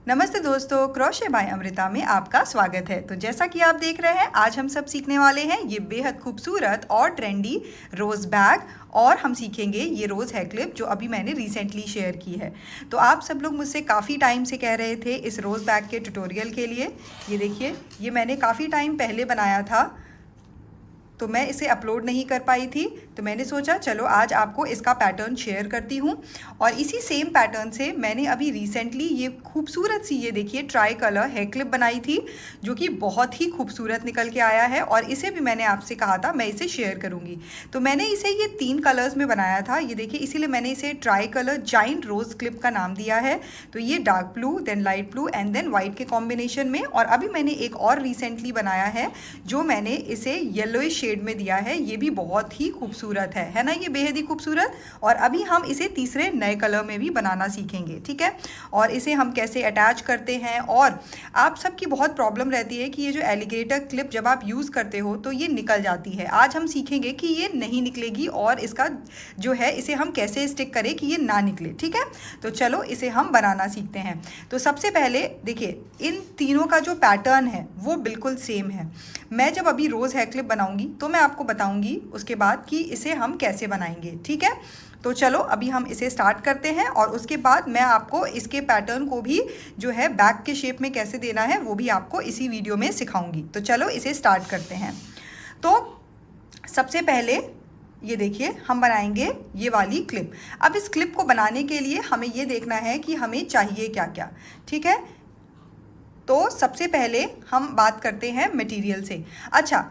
नमस्ते दोस्तों, crochet bye Amrita में आपका स्वागत है। तो जैसा कि आप देख रहे हैं, आज हम सब सीखने वाले हैं ये बेहद खूबसूरत और ट्रेंडी रोज़ बैग, और हम सीखेंगे ये रोज़ है क्लिप जो अभी मैंने रिसेंटली शेयर की है। तो आप सब लोग मुझसे काफ़ी टाइम से कह रहे थे इस रोज़ बैग के ट्यूटोरियल के लिए। ये देखिए, ये मैंने काफ़ी टाइम पहले बनाया था, तो मैं इसे अपलोड नहीं कर पाई थी, तो मैंने सोचा चलो आज आपको इसका पैटर्न शेयर करती हूँ। और इसी सेम पैटर्न से मैंने अभी रिसेंटली ये खूबसूरत सी, ये देखिए, ट्राई कलर हेयर क्लिप बनाई थी जो कि बहुत ही खूबसूरत निकल के आया है, और इसे भी मैंने आपसे कहा था मैं इसे शेयर करूँगी। तो मैंने इसे ये 3 कलर्स में बनाया था, ये देखिए, इसीलिए मैंने इसे tricolour giant rose clip का नाम दिया है। तो ये dark blue, then light blue and then white के कॉम्बिनेशन में। और अभी मैंने एक और रिसेंटली बनाया है जो मैंने इसे येलोइश शेड में दिया है, ये भी बहुत ही खूबसूरत है ना, ये बेहद ही खूबसूरत। और अभी हम इसे तीसरे नए कलर में भी बनाना सीखेंगे, ठीक है। और इसे हम कैसे अटैच करते हैं, और आप सबकी बहुत प्रॉब्लम रहती है कि ये जो एलिगेटर क्लिप जब आप यूज़ करते हो तो ये निकल जाती है। आज हम सीखेंगे कि ये नहीं निकलेगी और इसका जो है इसे हम कैसे स्टिक करें कि ये ना निकले, ठीक है। तो चलो इसे हम बनाना सीखते हैं। तो सबसे पहले देखिए, इन तीनों का जो पैटर्न है वो बिल्कुल सेम है। मैं जब अभी रोज़ हेयर क्लिप बनाऊंगी तो मैं आपको बताऊंगी उसके बाद कि इसे हम कैसे बनाएंगे, ठीक है। तो चलो अभी हम इसे स्टार्ट करते हैं, और उसके बाद मैं आपको इसके पैटर्न को भी जो है बैक के शेप में कैसे देना है वो भी आपको इसी वीडियो में सिखाऊंगी। तो चलो इसे स्टार्ट करते हैं। तो सबसे पहले ये देखिए, हम बनाएंगे ये वाली क्लिप। अब इस क्लिप को बनाने के लिए हमें ये देखना है कि हमें चाहिए क्या क्या, ठीक है। तो सबसे पहले हम बात करते हैं मटेरियल से। अच्छा,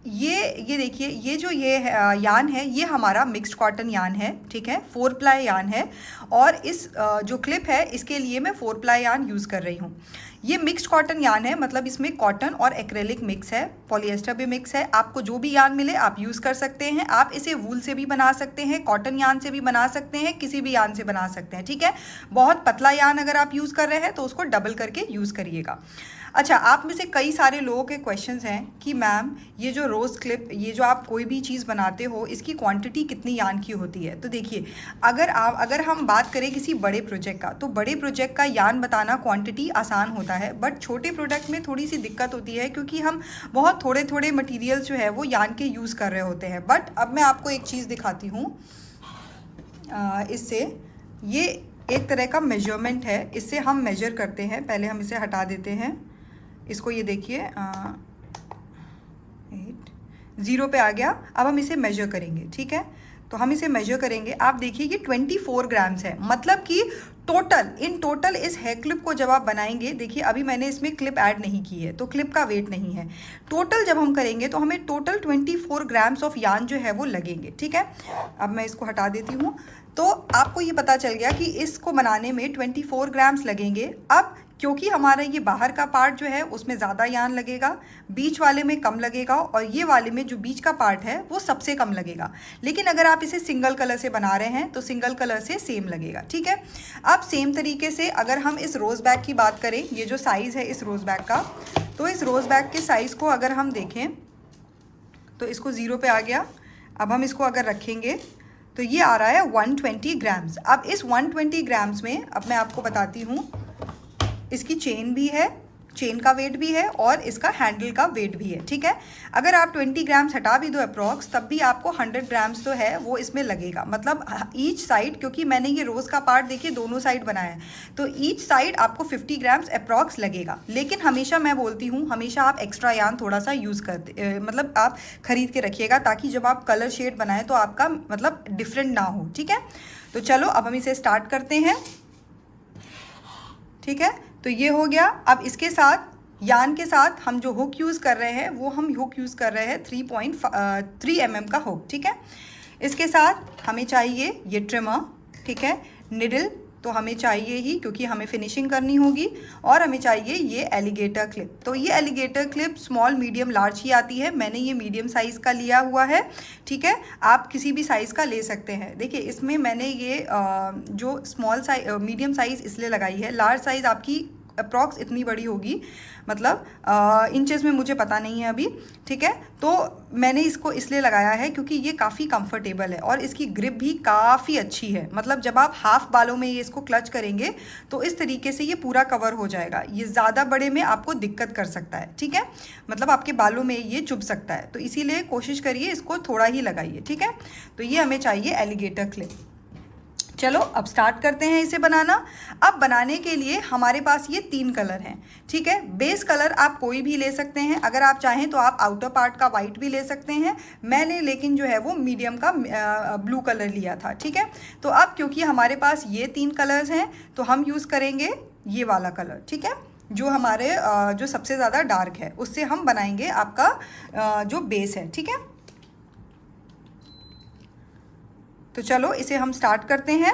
ये देखिए, ये जो ये यान है ये हमारा मिक्स्ड कॉटन यान है, ठीक है, 4 प्लाई यान है। और इस जो क्लिप है इसके लिए मैं 4 प्लाई यान यूज़ कर रही हूँ। ये मिक्स्ड कॉटन यान है, मतलब इसमें कॉटन और एक्रेलिक मिक्स है, पॉलिएस्टर भी मिक्स है। आपको जो भी यान मिले आप यूज़ कर सकते हैं। आप इसे वूल से भी बना सकते हैं, कॉटन यान से भी बना सकते हैं, किसी भी यान से बना सकते हैं, ठीक है। बहुत पतला यान अगर आप यूज़ कर रहे हैं तो उसको डबल करके यूज़ करिएगा। अच्छा, आप में से कई सारे लोगों के क्वेश्चंस हैं कि मैम ये जो रोज़ क्लिप, ये जो आप कोई भी चीज़ बनाते हो इसकी क्वांटिटी कितनी यान की होती है। तो देखिए, अगर हम बात करें किसी बड़े प्रोजेक्ट का, तो बड़े प्रोजेक्ट का यान बताना क्वांटिटी आसान होता है, बट छोटे प्रोडक्ट में थोड़ी सी दिक्कत होती है क्योंकि हम बहुत थोड़े थोड़े मटीरियल्स जो है वो यान के यूज़ कर रहे होते हैं। बट अब मैं आपको एक चीज़ दिखाती हूँ, इससे ये एक तरह का मेजरमेंट है, इससे हम मेजर करते हैं। पहले हम इसे हटा देते हैं, इसको ये देखिए 0 पे आ गया। अब हम इसे मेजर करेंगे, ठीक है। तो हम इसे मेजर करेंगे, आप देखिए ये 24 ग्राम्स है, मतलब कि इन टोटल इस हेयर क्लिप को जब आप बनाएंगे, देखिए अभी मैंने इसमें क्लिप ऐड नहीं की है तो क्लिप का वेट नहीं है। टोटल जब हम करेंगे तो हमें टोटल 24 ग्राम्स ऑफ यान जो है वो लगेंगे, ठीक है। अब मैं इसको हटा देती हूँ। तो आपको ये पता चल गया कि इसको बनाने में 24 ग्राम्स लगेंगे। अब क्योंकि हमारा ये बाहर का पार्ट जो है उसमें ज़्यादा यान लगेगा, बीच वाले में कम लगेगा, और ये वाले में जो बीच का पार्ट है वो सबसे कम लगेगा। लेकिन अगर आप इसे सिंगल कलर से बना रहे हैं तो सिंगल कलर से सेम लगेगा, ठीक है। अब सेम तरीके से अगर हम इस रोज़ बैग की बात करें, ये जो साइज़ है इस रोज़ बैग का, तो इस रोज़ बैग के साइज़ को अगर हम देखें तो इसको 0 पे आ गया। अब हम इसको अगर रखेंगे तो ये आ रहा है 120 ग्राम्स। अब इस 120 ग्राम्स में अब मैं आपको बताती हूँ, इसकी चेन भी है, चेन का वेट भी है, और इसका हैंडल का वेट भी है, ठीक है। अगर आप 20 ग्राम्स हटा भी दो अप्रॉक्स, तब भी आपको 100 ग्राम्स तो है वो इसमें लगेगा। मतलब ईच साइड, क्योंकि मैंने ये रोज़ का पार्ट देखिए दोनों साइड बनाया है, तो ईच साइड आपको 50 ग्राम्स अप्रॉक्स लगेगा। लेकिन हमेशा मैं बोलती हूँ, हमेशा आप एक्स्ट्रा यान थोड़ा सा यूज़ करते, मतलब आप खरीद के रखिएगा, ताकि जब आप कलर शेड बनाएं तो आपका मतलब डिफरेंट ना हो, ठीक है। तो चलो अब हम इसे स्टार्ट करते हैं, ठीक है। तो ये हो गया। अब इसके साथ यान के साथ हम जो हुक यूज़ कर रहे हैं वो हम हुक यूज़ कर रहे हैं 3.3 mm का हुक, ठीक है। इसके साथ हमें चाहिए ये ट्रिमर, ठीक है। निडल तो हमें चाहिए ही, क्योंकि हमें फिनिशिंग करनी होगी। और हमें चाहिए ये एलिगेटर क्लिप। तो ये alligator clip small, medium, large ही आती है। मैंने ये मीडियम साइज़ का लिया हुआ है, ठीक है। आप किसी भी साइज़ का ले सकते हैं। देखिए इसमें मैंने ये जो स्मॉल साइज, मीडियम साइज़ इसलिए लगाई है, लार्ज साइज़ आपकी अप्रॉक्स इतनी बड़ी होगी, मतलब इंचेस में मुझे पता नहीं है अभी, ठीक है। तो मैंने इसको इसलिए लगाया है क्योंकि ये काफ़ी कंफर्टेबल है और इसकी ग्रिप भी काफ़ी अच्छी है। मतलब जब आप हाफ बालों में ये इसको क्लच करेंगे तो इस तरीके से ये पूरा कवर हो जाएगा। ये ज़्यादा बड़े में आपको दिक्कत कर सकता है, ठीक है, मतलब आपके बालों में ये चुभ सकता है। तो इसीलिए कोशिश करिए इसको थोड़ा ही लगाइए, ठीक है। तो ये हमें चाहिए एलिगेटर क्लिप। चलो अब स्टार्ट करते हैं इसे बनाना। अब बनाने के लिए हमारे पास ये 3 कलर हैं, ठीक है। बेस कलर आप कोई भी ले सकते हैं, अगर आप चाहें तो आप आउटर पार्ट का वाइट भी ले सकते हैं। मैंने लेकिन जो है वो मीडियम का ब्लू कलर लिया था, ठीक है। तो अब क्योंकि हमारे पास ये 3 कलर्स हैं तो हम यूज़ करेंगे ये वाला कलर, ठीक है, जो हमारे जो सबसे ज़्यादा डार्क है, उससे हम बनाएंगे आपका जो बेस है, ठीक है। तो चलो इसे हम स्टार्ट करते हैं।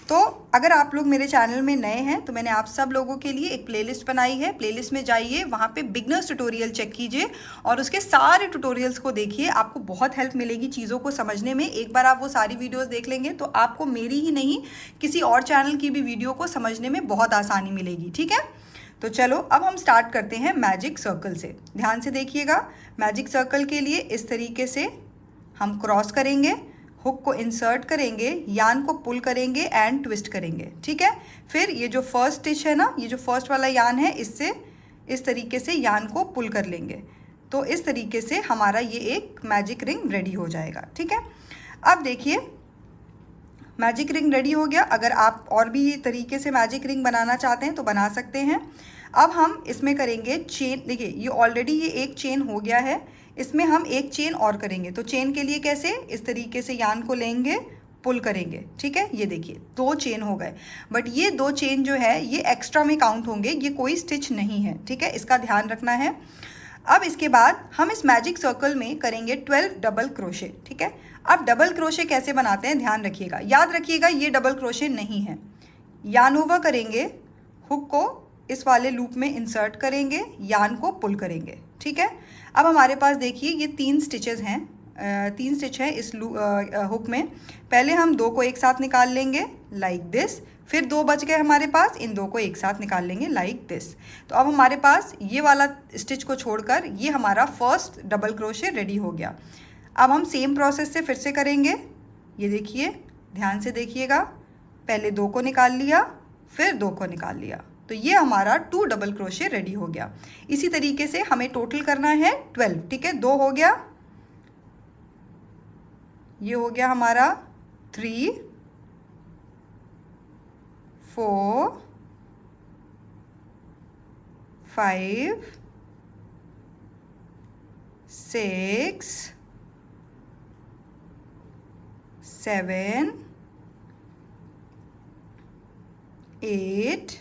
तो अगर आप लोग मेरे चैनल में नए हैं तो मैंने आप सब लोगों के लिए एक प्लेलिस्ट बनाई है। प्लेलिस्ट में जाइए, वहाँ पे बिगनर्स ट्यूटोरियल चेक कीजिए और उसके सारे ट्यूटोरियल्स को देखिए। आपको बहुत हेल्प मिलेगी चीज़ों को समझने में। एक बार आप वो सारी वीडियोस देख लेंगे तो आपको मेरी ही नहीं किसी और चैनल की भी वीडियो को समझने में बहुत आसानी मिलेगी, ठीक है। तो चलो अब हम स्टार्ट करते हैं मैजिक सर्कल से। ध्यान से देखिएगा, मैजिक सर्कल के लिए इस तरीके से हम क्रॉस करेंगे, हुक को इंसर्ट करेंगे, यान को पुल करेंगे एंड ट्विस्ट करेंगे, ठीक है। फिर ये जो फर्स्ट स्टिच है ना, ये जो फर्स्ट वाला यान है, इससे इस तरीके से यान को पुल कर लेंगे। तो इस तरीके से हमारा ये एक मैजिक रिंग रेडी हो जाएगा, ठीक है। अब देखिए मैजिक रिंग रेडी हो गया। अगर आप और भी तरीके से मैजिक रिंग बनाना चाहते हैं तो बना सकते हैं। अब हम इसमें करेंगे चेन। देखिए ये ऑलरेडी ये एक चेन हो गया है, इसमें हम एक चेन और करेंगे। तो चेन के लिए कैसे, इस तरीके से यान को लेंगे, पुल करेंगे, ठीक है। ये देखिए 2 चेन हो गए, बट ये 2 चेन जो है ये एक्स्ट्रा में काउंट होंगे, ये कोई स्टिच नहीं है, ठीक है, इसका ध्यान रखना है। अब इसके बाद हम इस मैजिक सर्कल में करेंगे 12 डबल क्रोशे, ठीक है। अब डबल क्रोशे कैसे बनाते हैं ध्यान रखिएगा, याद रखिएगा ये डबल क्रोशे नहीं है। यान ओवर करेंगे, हुक को इस वाले लूप में इंसर्ट करेंगे, यान को पुल करेंगे, ठीक है। अब हमारे पास देखिए ये 3 स्टिचेस हैं, 3 स्टिच है इस हुक में। पहले हम 2 को एक साथ निकाल लेंगे लाइक दिस, फिर 2 बच गए हमारे पास, इन 2 को एक साथ निकाल लेंगे लाइक दिस। तो अब हमारे पास ये वाला स्टिच को छोड़कर ये हमारा फर्स्ट डबल क्रोशे रेडी हो गया। अब हम सेम प्रोसेस से फिर से करेंगे। ये देखिए ध्यान से देखिएगा, पहले 2 को निकाल लिया, फिर 2 को निकाल लिया, तो ये हमारा 2 डबल क्रोशे रेडी हो गया। इसी तरीके से हमें टोटल करना है 12, ठीक है। 2 हो गया, ये हो गया हमारा 3 4 5 6 7 8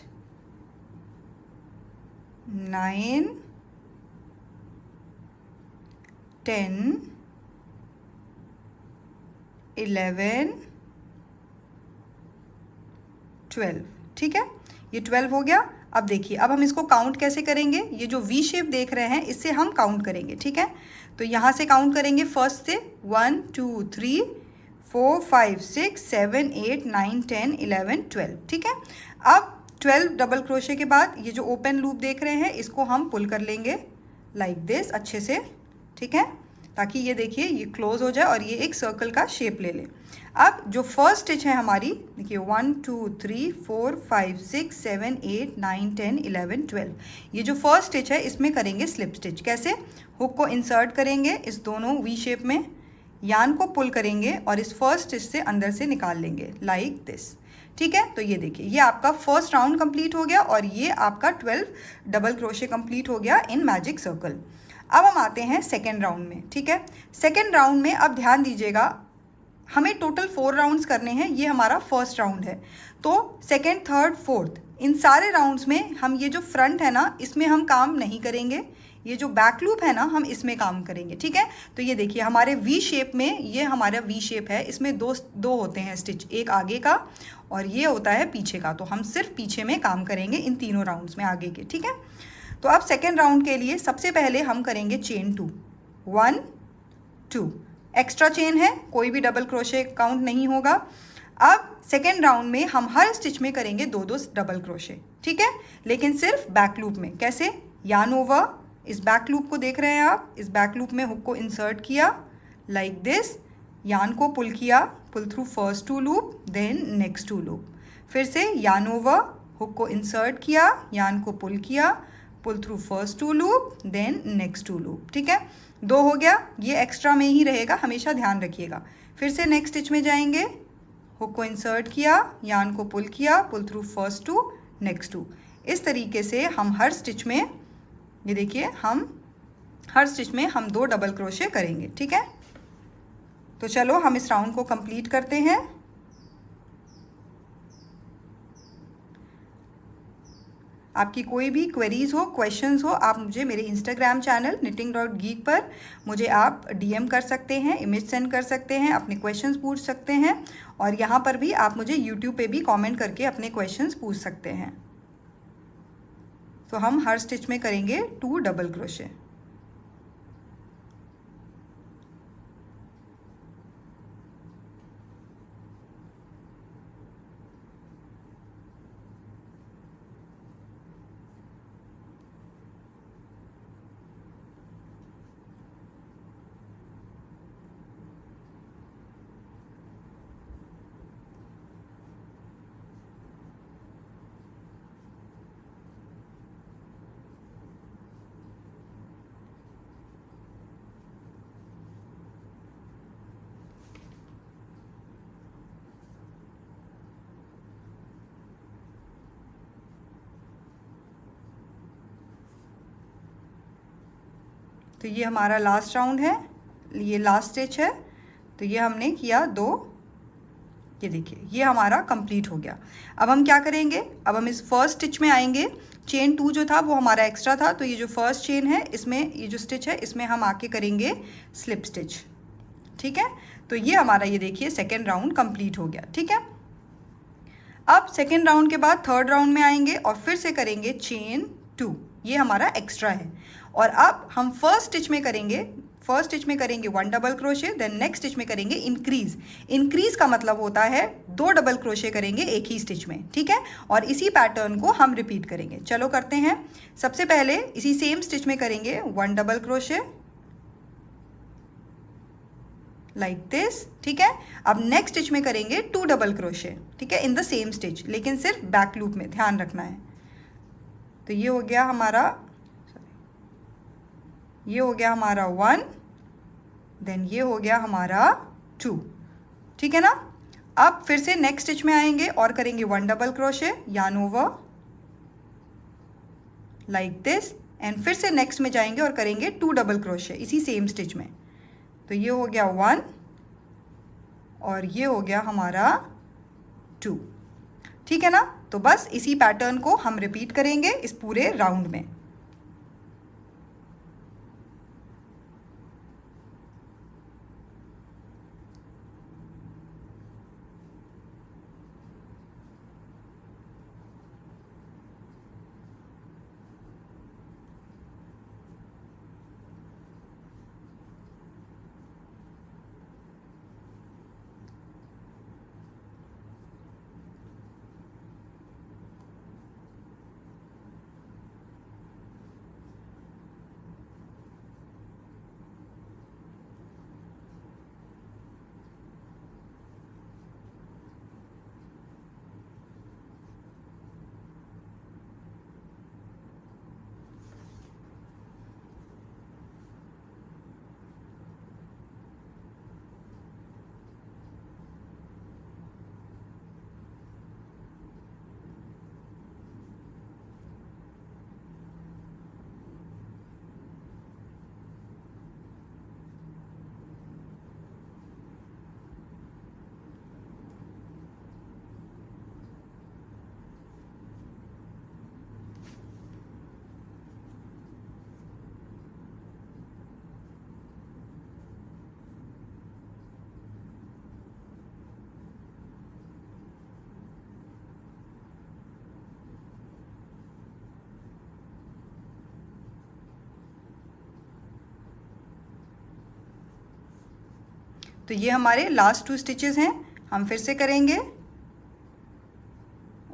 9 10 11 12, ठीक है। ये 12 हो गया। अब देखिए अब हम इसको काउंट कैसे करेंगे, ये जो वी शेप देख रहे हैं इससे हम काउंट करेंगे, ठीक है। तो यहाँ से काउंट करेंगे फर्स्ट से 1 2 3 4 5 6 7 8 9 10 11 12, ठीक है। अब 12 डबल क्रोशे के बाद ये जो ओपन लूप देख रहे हैं इसको हम पुल कर लेंगे लाइक दिस अच्छे से, ठीक है, ताकि ये देखिए ये क्लोज हो जाए और ये एक सर्कल का शेप ले ले। अब जो फर्स्ट स्टिच है हमारी, देखिए 1 2 3 4 5 6 7 8 9 10 11 12, ये जो फर्स्ट स्टिच है इसमें करेंगे स्लिप स्टिच। कैसे, हुक को इंसर्ट करेंगे इस दोनों वी शेप में, यान को पुल करेंगे और इस फर्स्ट स्टिच से अंदर से निकाल लेंगे लाइक दिस, ठीक है। तो ये देखिए ये आपका फर्स्ट राउंड कंप्लीट हो गया और ये आपका 12 डबल क्रोशे कंप्लीट हो गया इन मैजिक सर्कल। अब हम आते हैं सेकेंड राउंड में, ठीक है। सेकेंड राउंड में अब ध्यान दीजिएगा, हमें टोटल 4 राउंड्स करने हैं, ये हमारा फर्स्ट राउंड है। तो सेकेंड थर्ड फोर्थ इन सारे राउंड्स में हम ये जो फ्रंट है ना इसमें हम काम नहीं करेंगे, ये जो बैक लूप है ना हम इसमें काम करेंगे, ठीक है। तो ये देखिए हमारे वी शेप में, ये हमारा वी शेप है, इसमें दो होते हैं स्टिच, एक आगे का और ये होता है पीछे का। तो हम सिर्फ पीछे में काम करेंगे इन तीनों राउंड्स में, आगे के, ठीक है। तो अब सेकेंड राउंड के लिए सबसे पहले हम करेंगे चेन 2 1 2, एक्स्ट्रा चेन है, कोई भी डबल क्रोशे काउंट नहीं होगा। अब सेकेंड राउंड में हम हर स्टिच में करेंगे 2-2 डबल क्रोशे, ठीक है, लेकिन सिर्फ बैक लूप में। कैसे? यार्न ओवर, इस बैक लूप को देख रहे हैं आप, इस बैक लूप में हुक को इंसर्ट किया लाइक दिस, यार्न को पुल किया, pull through first 2 loop then next 2 loop, फिर से यार्न ओवर, हुक को इंसर्ट किया, यार्न को पुल किया, pull through first 2 loop then next 2 loop, ठीक है। 2 हो गया, ये एक्स्ट्रा में ही रहेगा, हमेशा ध्यान रखिएगा। फिर से नेक्स्ट स्टिच में जाएंगे, हुक को इंसर्ट किया, यार्न को पुल किया, पुल थ्रू फर्स्ट 2 नेक्स्ट 2। इस तरीके से हम हर स्टिच में, ये देखिए, हम हर स्टिच में हम 2 डबल क्रोशे करेंगे, ठीक है। तो चलो हम इस राउंड को कंप्लीट करते हैं। आपकी कोई भी क्वेरीज हो, क्वेश्चंस हो, आप मुझे मेरे इंस्टाग्राम चैनल knitting.geek पर मुझे आप डीएम कर सकते हैं, इमेज सेंड कर सकते हैं, अपने क्वेश्चंस पूछ सकते हैं, और यहाँ पर भी आप मुझे यूट्यूब पे भी कमेंट करके अपने क्वेश्चंस पूछ सकते हैं। तो हम हर स्टिच में करेंगे 2 डबल क्रोशे। तो ये हमारा लास्ट राउंड है, ये लास्ट स्टिच है। तो ये हमने किया 2, ये देखिए ये हमारा कंप्लीट हो गया। अब हम क्या करेंगे, अब हम इस फर्स्ट स्टिच में आएंगे। चेन 2 जो था वो हमारा एक्स्ट्रा था, तो ये जो फर्स्ट चेन है इसमें, ये जो स्टिच है इसमें हम आके करेंगे स्लिप स्टिच, ठीक है। तो ये हमारा, ये देखिए, सेकेंड राउंड कंप्लीट हो गया, ठीक है। अब सेकेंड राउंड के बाद थर्ड राउंड में आएंगे और फिर से करेंगे चेन 2, ये हमारा एक्स्ट्रा है। और अब हम फर्स्ट स्टिच में करेंगे, फर्स्ट स्टिच में करेंगे 1 double crochet, then next stitch में करेंगे इंक्रीज। इंक्रीज का मतलब होता है 2 डबल क्रोशे करेंगे एक ही स्टिच में, ठीक है। और इसी पैटर्न को हम रिपीट करेंगे। चलो करते हैं। सबसे पहले इसी सेम स्टिच में करेंगे 1 डबल क्रोशे लाइक दिस, ठीक है। अब नेक्स्ट स्टिच में करेंगे 2 डबल क्रोशे, ठीक है, इन द सेम स्टिच, लेकिन सिर्फ बैक लूप में, ध्यान रखना है। तो ये हो गया हमारा, ये हो गया हमारा 1, देन ये हो गया हमारा 2, ठीक है ना। अब फिर से नेक्स्ट स्टिच में आएंगे और करेंगे 1 double crochet, yarn over like this, and फिर से नेक्स्ट में जाएंगे और करेंगे 2 डबल क्रोशे इसी सेम स्टिच में। तो ये हो गया 1 और ये हो गया हमारा 2, ठीक है ना। तो बस इसी पैटर्न को हम रिपीट करेंगे इस पूरे राउंड में। तो ये हमारे लास्ट 2 स्टिचेस हैं। हम फिर से करेंगे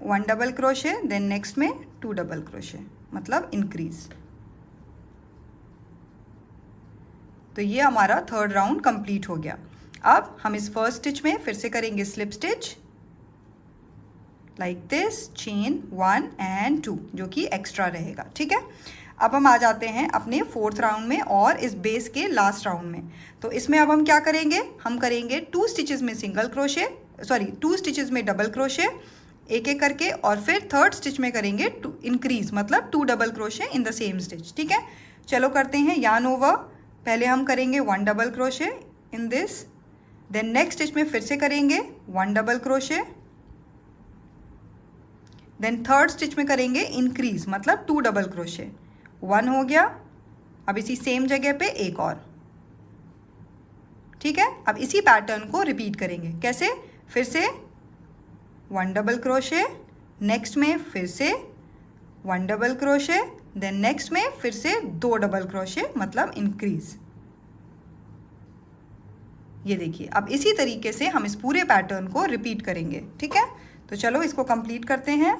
1 डबल क्रोशे, देन नेक्स्ट में 2 डबल क्रोशे, मतलब इंक्रीज। तो ये हमारा 3rd राउंड कंप्लीट हो गया। अब हम इस फर्स्ट स्टिच में फिर से करेंगे slip stitch like this, chain 1 and 2 जो कि एक्स्ट्रा रहेगा। ठीक है, अब हम आ जाते हैं अपने 4th राउंड में और इस बेस के लास्ट राउंड में। तो इसमें अब हम क्या करेंगे, हम करेंगे 2 स्टिचेस में सिंगल क्रोशे, 2 स्टिचेस में डबल क्रोशे एक एक करके, और फिर 3rd स्टिच में करेंगे इंक्रीज, मतलब 2 double crochet in the same stitch. ठीक है, चलो करते हैं यार्न ओवर। पहले हम करेंगे 1 double crochet in this, then next stitch में फिर से करेंगे 1 double crochet, then 3rd stitch में करेंगे इंक्रीज, मतलब 2 डबल क्रोशे। 1 हो गया, अब इसी सेम जगह पे एक और। ठीक है, अब इसी पैटर्न को रिपीट करेंगे। कैसे, फिर से 1 डबल क्रोशे, नेक्स्ट में फिर से 1 डबल क्रोशे, देन नेक्स्ट में फिर से 2 डबल क्रोशे, मतलब इंक्रीज। ये देखिए, अब इसी तरीके से हम इस पूरे पैटर्न को रिपीट करेंगे। ठीक है, तो चलो इसको कंप्लीट करते हैं।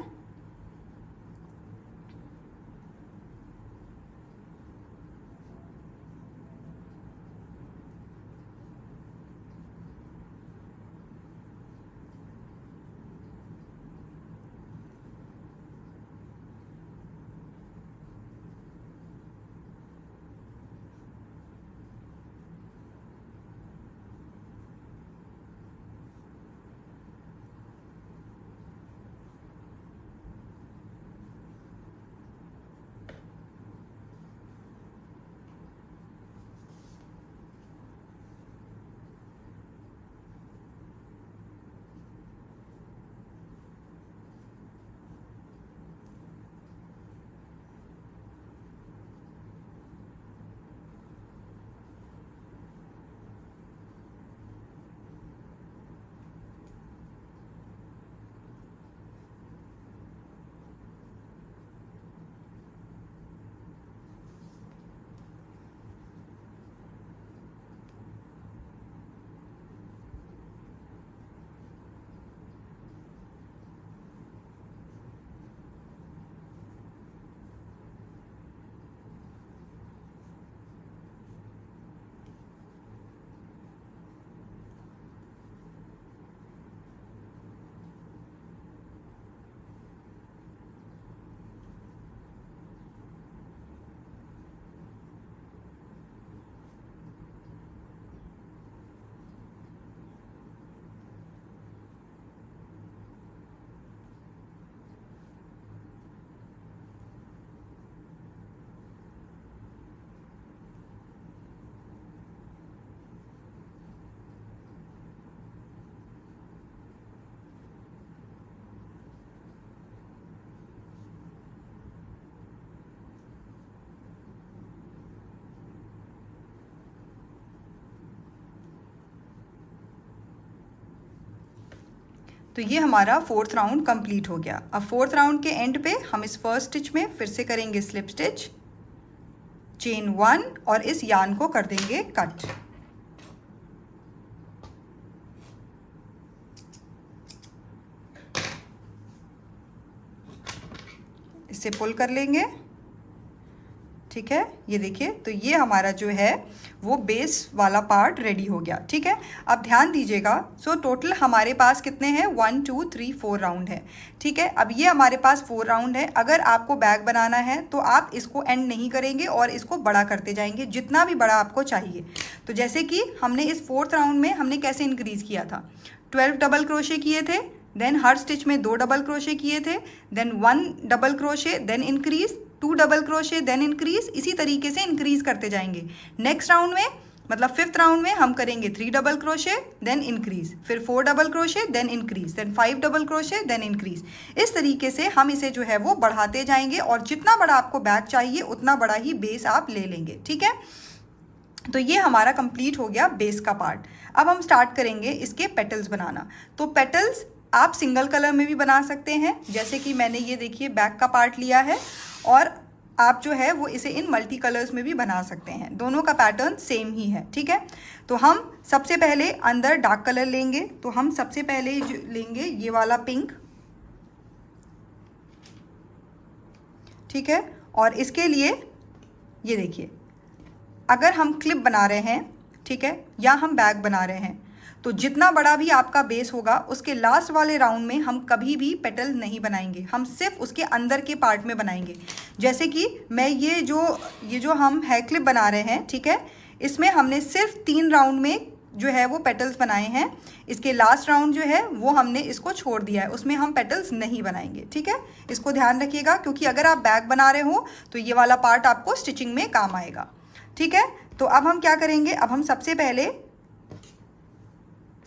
तो ये हमारा 4th राउंड कंप्लीट हो गया। अब 4th राउंड के एंड पे हम इस फर्स्ट स्टिच में फिर से करेंगे स्लिप स्टिच, चेन 1 और इस यार्न को कर देंगे कट। इसे पुल कर लेंगे। ठीक है, ये देखिए, तो ये हमारा जो है वो बेस वाला पार्ट रेडी हो गया। ठीक है, अब ध्यान दीजिएगा, सो टोटल हमारे पास कितने हैं, 1 2 3 4 राउंड है। ठीक है, अब ये हमारे पास 4 राउंड है। अगर आपको बैग बनाना है तो आप इसको एंड नहीं करेंगे और इसको बड़ा करते जाएंगे जितना भी बड़ा आपको चाहिए। तो जैसे कि हमने इस 4th राउंड में हमने कैसे इंक्रीज़ किया था, 12 डबल क्रोशे किए थे, देन हर स्टिच में 2 डबल क्रोशे किए थे, then 1 double crochet, then increase, 2 double crochet, then increase. इसी तरीके से इंक्रीज करते जाएंगे। नेक्स्ट राउंड में, मतलब 5th राउंड में हम करेंगे 3 डबल क्रोशे, देन इंक्रीज, फिर 4 double crochet, then increase, then 5 double crochet, then increase. इस तरीके से हम इसे जो है वो बढ़ाते जाएंगे और जितना बड़ा आपको बैग चाहिए उतना बड़ा ही बेस आप ले लेंगे। ठीक है, तो ये हमारा कंप्लीट हो गया बेस का पार्ट। अब हम स्टार्ट करेंगे इसके पेटल्स बनाना। तो पेटल्स आप सिंगल कलर में भी बना सकते हैं, जैसे कि मैंने ये देखिए बैक का पार्ट लिया है और आप जो है वो इसे इन मल्टी कलर्स में भी बना सकते हैं, दोनों का पैटर्न सेम ही है। ठीक है, तो हम सबसे पहले अंदर डार्क कलर लेंगे, तो हम सबसे पहले जो लेंगे ये वाला पिंक। ठीक है, और इसके लिए ये देखिए, अगर हम क्लिप बना रहे हैं, ठीक है, या हम बैग बना रहे हैं, तो जितना बड़ा भी आपका बेस होगा उसके लास्ट वाले राउंड में हम कभी भी पेटल नहीं बनाएंगे, हम सिर्फ उसके अंदर के पार्ट में बनाएंगे। जैसे कि मैं ये जो हम हेयर क्लिप बना रहे हैं, ठीक है, इसमें हमने सिर्फ 3 राउंड में जो है वो पेटल्स बनाए हैं। इसके लास्ट राउंड जो है वो हमने इसको छोड़ दिया है, उसमें हम पेटल्स नहीं बनाएंगे। ठीक है, इसको ध्यान रखिएगा, क्योंकि अगर आप बैग बना रहे हो तो ये वाला पार्ट आपको स्टिचिंग में काम आएगा। ठीक है, तो अब हम क्या करेंगे, अब हम सबसे पहले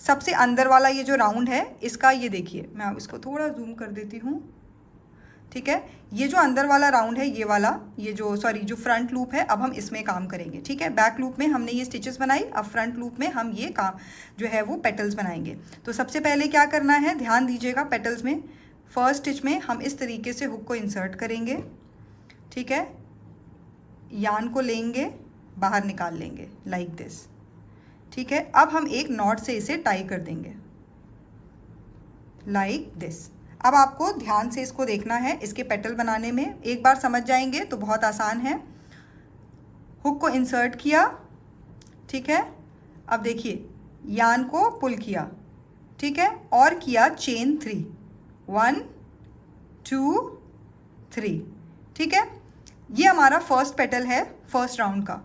सबसे अंदर वाला ये जो राउंड है इसका, ये देखिए, मैं अब इसको थोड़ा जूम कर देती हूँ। ठीक है, ये जो अंदर वाला राउंड है, ये वाला, ये जो जो फ्रंट लूप है, अब हम इसमें काम करेंगे। ठीक है, बैक लूप में हमने ये स्टिचेस बनाई, अब फ्रंट लूप में हम ये काम जो है वो पेटल्स बनाएंगे। तो सबसे पहले क्या करना है, ध्यान दीजिएगा, पेटल्स में फर्स्ट स्टिच में हम इस तरीके से हुक को इंसर्ट करेंगे। ठीक है, यान को लेंगे, बाहर निकाल लेंगे लाइक दिस। ठीक है, अब हम एक नॉट से इसे टाई कर देंगे लाइक दिस। अब आपको ध्यान से इसको देखना है, इसके पेटल बनाने में एक बार समझ जाएंगे तो बहुत आसान है। हुक को इंसर्ट किया, ठीक है, अब देखिए यान को पुल किया, ठीक है, और किया चेन 3, 1 2 3। ठीक है, ये हमारा फर्स्ट पेटल है फर्स्ट राउंड का।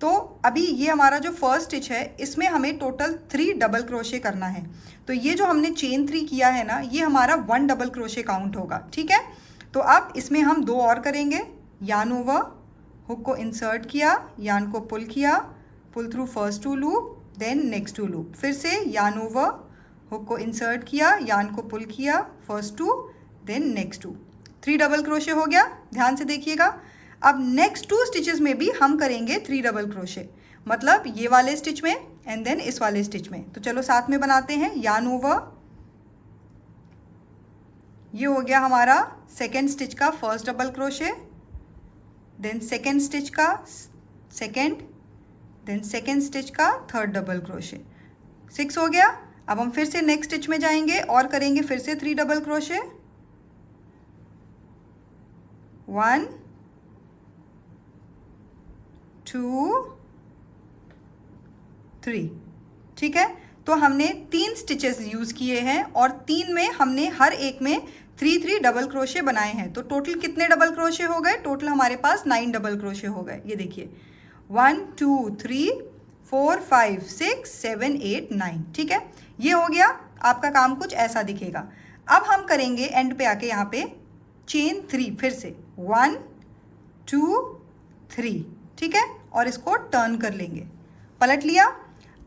तो अभी ये हमारा जो फर्स्ट स्टिच है इसमें हमें टोटल 3 डबल क्रोशे करना है। तो ये जो हमने चेन 3 किया है ना, ये हमारा 1 डबल क्रोशे काउंट होगा। ठीक है, तो अब इसमें हम 2 और करेंगे। यान ओवर, हुक को इंसर्ट किया, यान को पुल किया, pull through first 2 loop, then next 2 loop, फिर से यान ओवर, हुक को इंसर्ट किया, यान को पुल किया, first 2, then next 2, 3 double crochet हो गया। ध्यान से देखिएगा। अब नेक्स्ट 2 स्टिचेस में भी हम करेंगे 3 डबल क्रोशे, मतलब ये वाले स्टिच में एंड देन इस वाले स्टिच में। तो चलो साथ में बनाते हैं। यान ओवर, ये हो गया हमारा सेकेंड स्टिच का first double crochet, then second stitch का सेकेंड, देन सेकेंड स्टिच का थर्ड डबल क्रोशे, 6 हो गया। अब हम फिर से नेक्स्ट स्टिच में जाएंगे और करेंगे फिर से 3 डबल क्रोशे, 1 2 3। ठीक है, तो हमने 3 स्टिचेस यूज़ किए हैं और 3 में हमने हर एक में 3 डबल क्रोशे बनाए हैं। तो टोटल कितने डबल क्रोशे हो गए, टोटल हमारे पास 9 डबल क्रोशे हो गए। ये देखिए 1 2 3 4 5 6 7 8 9। ठीक है, ये हो गया। आपका काम कुछ ऐसा दिखेगा। अब हम करेंगे एंड पे आके यहाँ पे चेन 3, फिर से 1 2 3। ठीक है, और इसको टर्न कर लेंगे, पलट लिया।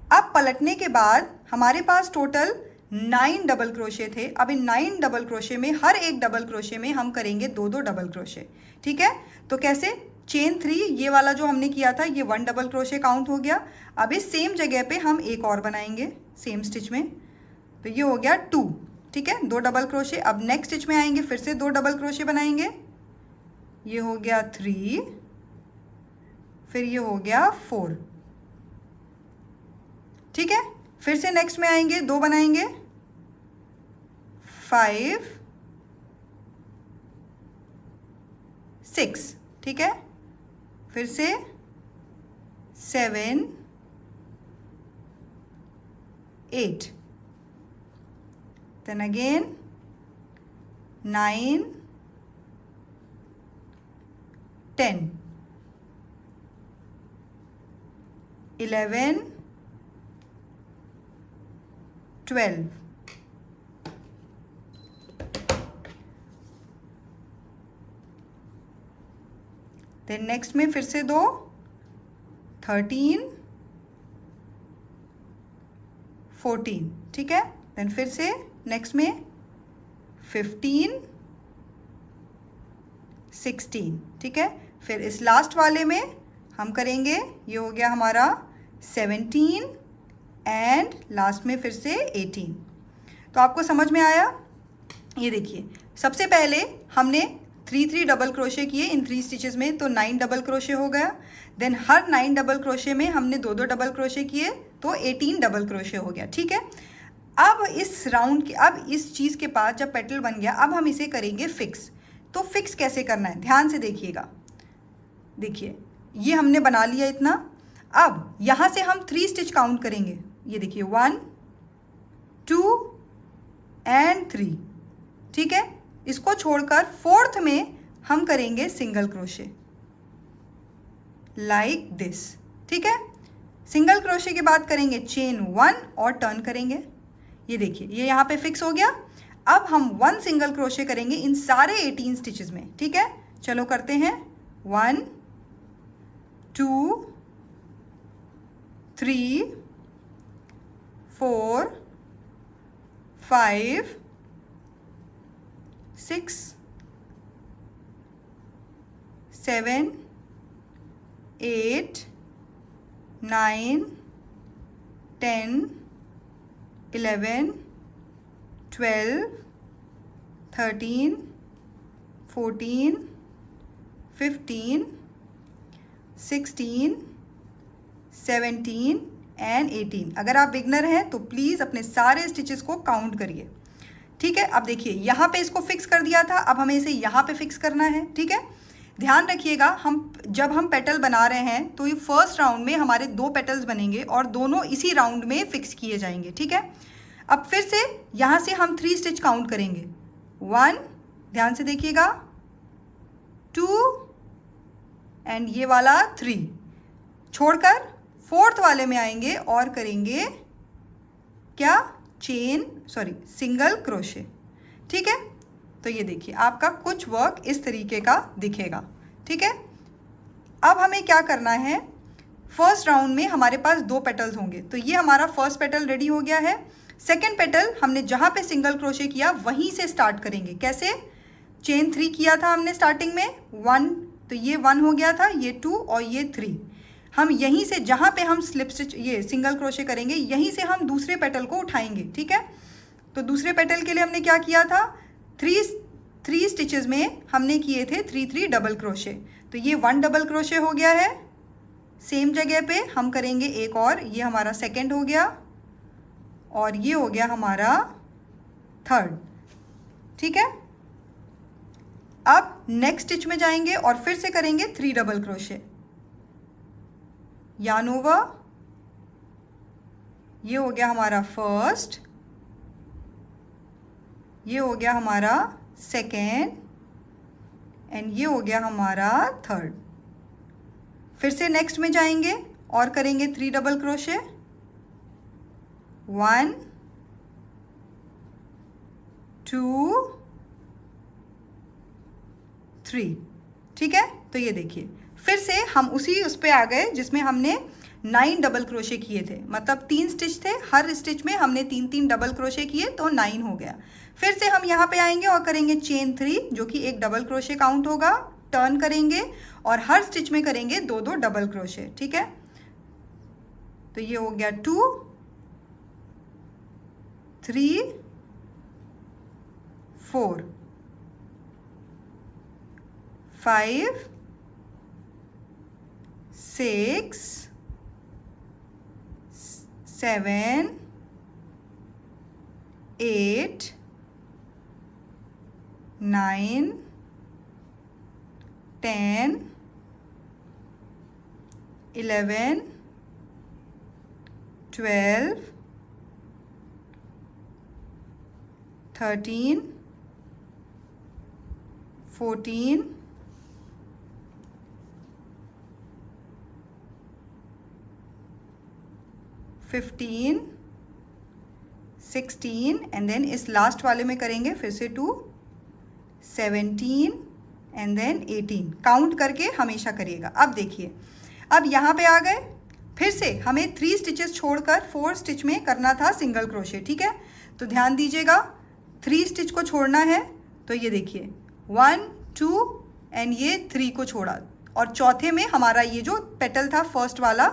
अब पलटने के बाद हमारे पास टोटल 9 डबल क्रोशे थे। अब इन 9 डबल क्रोशे में हर एक डबल क्रोशे में हम करेंगे 2 डबल क्रोशे। ठीक है, तो कैसे, चेन 3, ये वाला जो हमने किया था ये 1 डबल क्रोशे काउंट हो गया। अब इस सेम जगह पे हम एक और बनाएंगे सेम स्टिच में, तो ये हो गया 2। ठीक है, 2 डबल क्रोशे। अब नेक्स्ट स्टिच में आएंगे, फिर से 2 डबल क्रोशे बनाएंगे, ये हो गया 3, फिर ये हो गया 4। ठीक है, फिर से नेक्स्ट में आएंगे, 2 बनाएंगे, 5 6। ठीक है, फिर से 7 8, then again 9 10 11 12। देन नेक्स्ट में फिर से 2, 13 14। ठीक है, देन फिर से नेक्स्ट में 15 16। ठीक है, फिर इस लास्ट वाले में हम करेंगे, ये हो गया हमारा 17 एंड लास्ट में फिर से 18। तो आपको समझ में आया। ये देखिए, सबसे पहले हमने 3 डबल क्रोशे किए इन 3 स्टिचेस में, तो 9 डबल क्रोशे हो गया। देन हर 9 डबल क्रोशे में हमने 2 डबल क्रोशे किए, तो 18 डबल क्रोशे हो गया। ठीक है, अब इस राउंड के, अब इस चीज़ के पास जब पेटल बन गया, अब हम इसे करेंगे फिक्स। तो फिक्स कैसे करना है, ध्यान से देखिएगा। देखिए, ये हमने बना लिया इतना। अब यहाँ से हम 3 स्टिच काउंट करेंगे। ये देखिए 1 2 एंड 3। ठीक है, इसको छोड़कर 4th में हम करेंगे सिंगल क्रोशे लाइक दिस। ठीक है, सिंगल क्रोशे के बाद करेंगे चेन 1 और टर्न करेंगे। ये देखिए, ये यहाँ पे फिक्स हो गया। अब हम 1 सिंगल क्रोशे करेंगे इन सारे 18 स्टिचेस में। ठीक है, चलो करते हैं। 1 2 3 4 5 6 7 8 9 10 11 12 13 14 15 16 17 एंड 18। अगर आप बिगनर हैं तो प्लीज़ अपने सारे स्टिचेस को काउंट करिए। ठीक है, अब देखिए यहाँ पे इसको फिक्स कर दिया था, अब हमें इसे यहाँ पे फिक्स करना है। ठीक है, ध्यान रखिएगा, जब हम पेटल बना रहे हैं तो ये फर्स्ट राउंड में हमारे 2 पेटल्स बनेंगे और दोनों इसी राउंड में फिक्स किए जाएंगे। ठीक है, अब फिर से यहाँ से हम 3 स्टिच काउंट करेंगे। 1, ध्यान से देखिएगा, 2 एंड ये वाला 3, छोड़कर 4th वाले में आएंगे और करेंगे क्या, सिंगल क्रोशे। ठीक है, तो ये देखिए आपका कुछ वर्क इस तरीके का दिखेगा। ठीक है, अब हमें क्या करना है, फर्स्ट राउंड में हमारे पास 2 पेटल्स होंगे, तो ये हमारा फर्स्ट पेटल रेडी हो गया है। सेकेंड पेटल हमने जहाँ पे सिंगल क्रोशे किया वहीं से स्टार्ट करेंगे। कैसे, चेन 3 किया था हमने स्टार्टिंग में 1, तो ये 1 हो गया था, ये 2 और ये 3। हम यहीं से जहाँ पे हम स्लिप स्टिच ये सिंगल क्रोशे करेंगे, यहीं से हम दूसरे पेटल को उठाएंगे। ठीक है, तो दूसरे पेटल के लिए हमने क्या किया था, 3 स्टिचेस में हमने किए थे 3 डबल क्रोशे, तो ये 1 डबल क्रोशे हो गया है। सेम जगह पे हम करेंगे एक और, ये हमारा सेकेंड हो गया और ये हो गया हमारा 3rd। ठीक है, अब नेक्स्ट स्टिच में जाएंगे और फिर से करेंगे 3 डबल क्रोशे, yarn over, ये हो गया हमारा फर्स्ट, ये हो गया हमारा सेकेंड एंड ये हो गया हमारा 3rd। फिर से नेक्स्ट में जाएंगे और करेंगे 3 डबल क्रोशे, 1 2 3। ठीक है, तो ये देखिए फिर से हम उस पे आ गए जिसमें हमने 9 डबल क्रोशे किए थे, मतलब 3 स्टिच थे, हर स्टिच में हमने 3 डबल क्रोशे किए तो 9 हो गया। फिर से हम यहाँ पे आएंगे और करेंगे चेन 3 जो कि 1 डबल क्रोशे काउंट होगा, टर्न करेंगे और हर स्टिच में करेंगे 2 डबल क्रोशे। ठीक है, तो ये हो गया 2 3 4 5 6 7 8 9 10 11 12 13 14 15 16 एंड देन इस लास्ट वाले में करेंगे फिर से 2 17 एंड देन 18। काउंट करके हमेशा करिएगा। अब देखिए, अब यहाँ पे आ गए, फिर से हमें 3 स्टिचेस छोड़कर 4 स्टिच में करना था सिंगल क्रोशे। ठीक है, तो ध्यान दीजिएगा, 3 स्टिच को छोड़ना है, तो ये देखिए 1 2 एंड ये 3 को छोड़ा और चौथे में हमारा ये जो पेटल था फर्स्ट वाला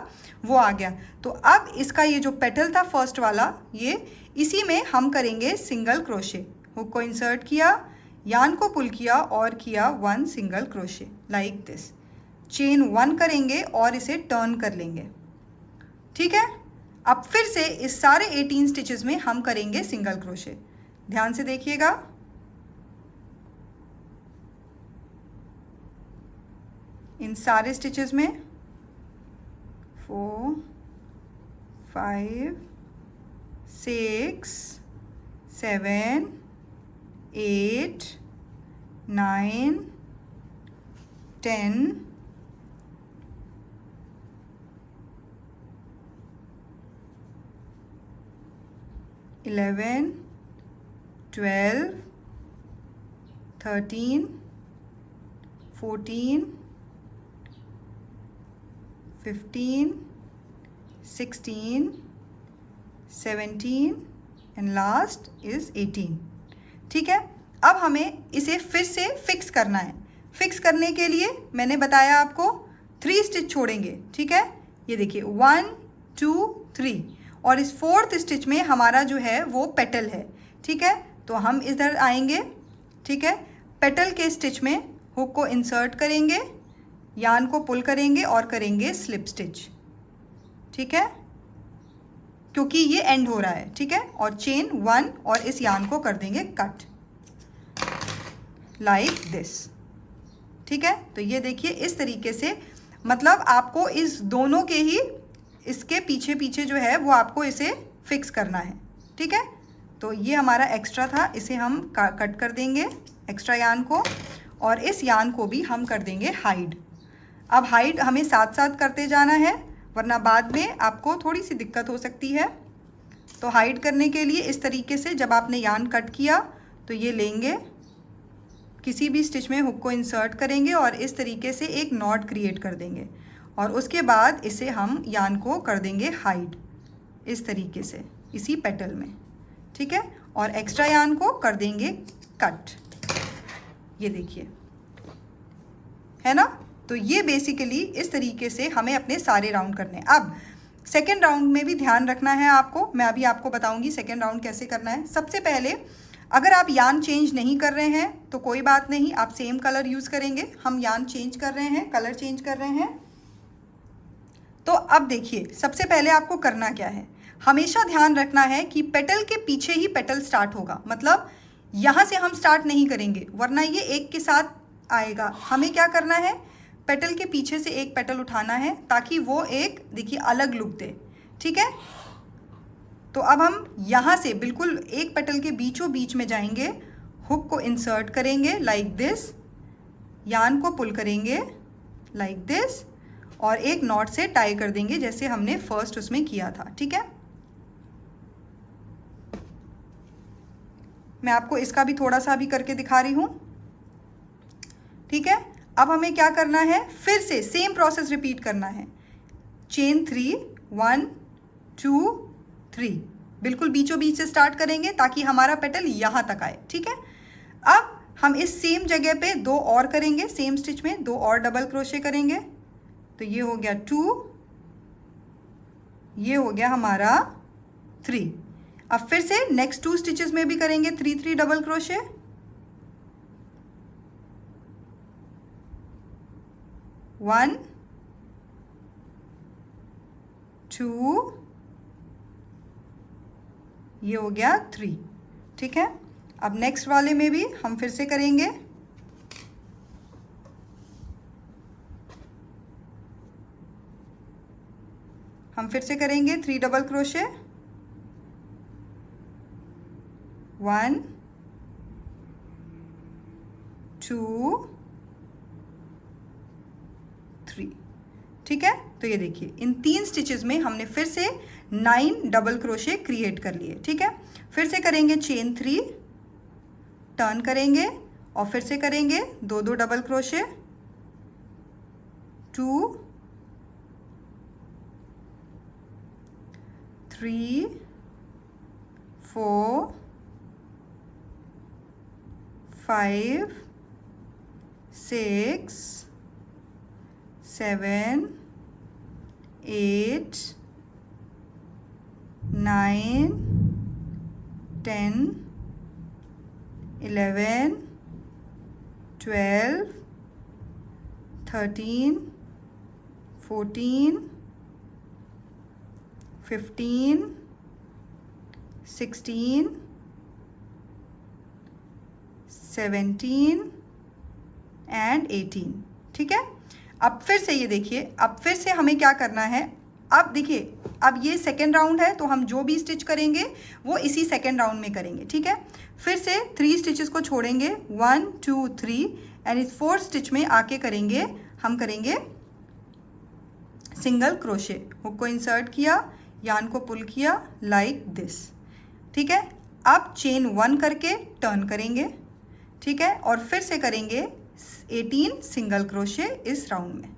वो आ गया। तो अब इसका ये जो पेटल था फर्स्ट वाला, ये इसी में हम करेंगे सिंगल क्रोशे। हुक को इंसर्ट किया, यान को पुल किया और किया 1 single crochet like this. Chain 1 करेंगे और इसे टर्न कर लेंगे। ठीक है, अब फिर से इस सारे 18 स्टिचेस में हम करेंगे सिंगल क्रोशे। ध्यान से देखिएगा। इन सारे स्टिचेस में 4 5 6 7 8 9 10 11 12 13 14 15 16 17 एंड लास्ट इज 18। ठीक है, अब हमें इसे फिर से फिक्स करना है। फिक्स करने के लिए मैंने बताया आपको 3 स्टिच छोड़ेंगे। ठीक है, ये देखिए 1 2 3 और इस 4th स्टिच में हमारा जो है वो पेटल है। ठीक है, तो हम इधर आएंगे। ठीक है, पेटल के स्टिच में हुक को इंसर्ट करेंगे, यान को पुल करेंगे और करेंगे स्लिप स्टिच। ठीक है, क्योंकि ये एंड हो रहा है। ठीक है, और चेन 1 और इस यान को कर देंगे कट लाइक दिस। ठीक है, तो ये देखिए इस तरीके से, मतलब आपको इस दोनों के ही इसके पीछे पीछे जो है वो आपको इसे फिक्स करना है। ठीक है, तो ये हमारा एक्स्ट्रा था, इसे हम कट कर देंगे एक्स्ट्रा यान को, और इस यान को भी हम कर देंगे हाइड। अब हाइड हमें साथ साथ करते जाना है, वरना बाद में आपको थोड़ी सी दिक्कत हो सकती है। तो हाइड करने के लिए इस तरीके से जब आपने यान कट किया तो ये लेंगे, किसी भी स्टिच में हुक को इंसर्ट करेंगे और इस तरीके से एक नॉट क्रिएट कर देंगे, और उसके बाद इसे हम यान को कर देंगे हाइड इस तरीके से इसी पेटल में। ठीक है, और एक्स्ट्रा यान को कर देंगे कट। ये देखिए, है ना। तो ये बेसिकली इस तरीके से हमें अपने सारे राउंड करने हैं। अब सेकेंड राउंड में भी ध्यान रखना है आपको, मैं अभी आपको बताऊंगी सेकेंड राउंड कैसे करना है। सबसे पहले अगर आप यान चेंज नहीं कर रहे हैं तो कोई बात नहीं, आप सेम कलर यूज़ करेंगे। हम यान चेंज कर रहे हैं, कलर चेंज कर रहे हैं। तो अब देखिए सबसे पहले आपको करना क्या है, हमेशा ध्यान रखना है कि पेटल के पीछे ही पेटल स्टार्ट होगा, मतलब यहाँ से हम स्टार्ट नहीं करेंगे वरना ये एक के साथ आएगा। हमें क्या करना है, पेटल के पीछे से एक पेटल उठाना है ताकि वो एक देखिए अलग लुक दे। ठीक है, तो अब हम यहाँ से बिल्कुल एक पेटल के बीचों बीच में जाएंगे, हुक को इंसर्ट करेंगे लाइक दिस, यान को पुल करेंगे लाइक दिस, और एक नॉट से टाई कर देंगे जैसे हमने फर्स्ट उसमें किया था। ठीक है, मैं आपको इसका भी थोड़ा सा भी करके दिखा रही हूँ। ठीक है, अब हमें क्या करना है, फिर से सेम प्रोसेस रिपीट करना है। चेन 3 1 2 3 बिल्कुल बीचों बीच से स्टार्ट करेंगे ताकि हमारा पेटल यहाँ तक आए। ठीक है, अब हम इस सेम जगह पे 2 और करेंगे, सेम स्टिच में 2 और डबल क्रोशे करेंगे। तो ये हो गया 2, ये हो गया हमारा 3। अब फिर से नेक्स्ट 2 स्टिचेस में भी करेंगे 3 3 डबल क्रोशे। 1 2, ये हो गया 3। ठीक है, अब नेक्स्ट वाले में भी हम फिर से करेंगे। हम फिर से करेंगे 3 डबल क्रोशे, 1 2 3। ठीक है, तो ये देखिए इन 3 स्टिचेस में हमने फिर से 9 डबल क्रोशे क्रिएट कर लिए। ठीक है, फिर से करेंगे चेन 3, टर्न करेंगे और फिर से करेंगे 2 2 डबल क्रोशे, 2 3 4 5 6 7 8 9 10 11 12, 13, 14, 15, 16, 17 एंड 18। ठीक है, अब फिर से ये देखिए, अब फिर से हमें क्या करना है, अब देखिए, अब ये सेकेंड राउंड है तो हम जो भी स्टिच करेंगे वो इसी सेकेंड राउंड में करेंगे। ठीक है, फिर से 3 स्टिचेस को छोड़ेंगे, 1 2 3, एंड इस 4th स्टिच में आके करेंगे, हम करेंगे सिंगल क्रोशे। हुक को इंसर्ट किया, यार्न को पुल किया लाइक दिस। ठीक है, अब चेन 1 करके टर्न करेंगे। ठीक है, और फिर से करेंगे 18 सिंगल क्रोशे इस राउंड में।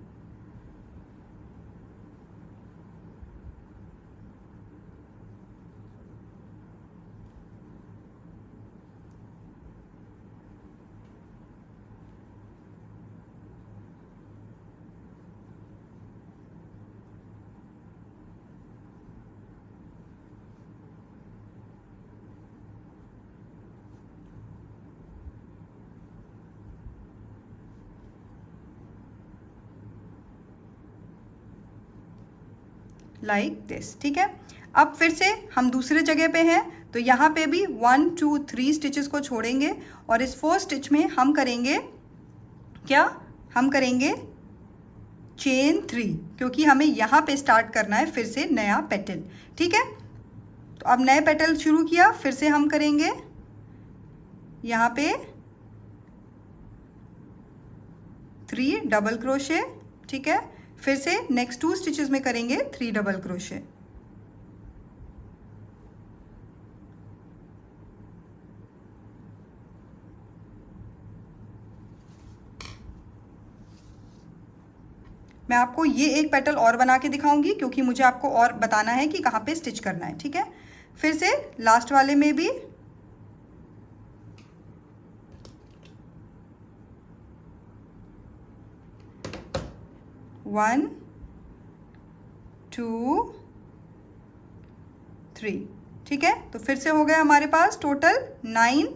Like this. ठीक है, अब फिर से हम दूसरे जगह पे हैं तो यहाँ पे भी 1 2 3 स्टिचेस को छोड़ेंगे और इस 4th स्टिच में हम करेंगे क्या, हम करेंगे चेन 3, क्योंकि हमें यहाँ पे स्टार्ट करना है फिर से नया पेटल। ठीक है, तो अब नए पेटल शुरू किया, फिर से हम करेंगे यहाँ पे 3 डबल क्रोशे। ठीक है, फिर से नेक्स्ट 2 स्टिचेस में करेंगे 3 डबल क्रोशे। मैं आपको ये एक पेटल और बना के दिखाऊंगी क्योंकि मुझे आपको और बताना है कि कहाँ पे स्टिच करना है। ठीक है, फिर से लास्ट वाले में भी 1 2 3। ठीक है, तो फिर से हो गया हमारे पास टोटल 9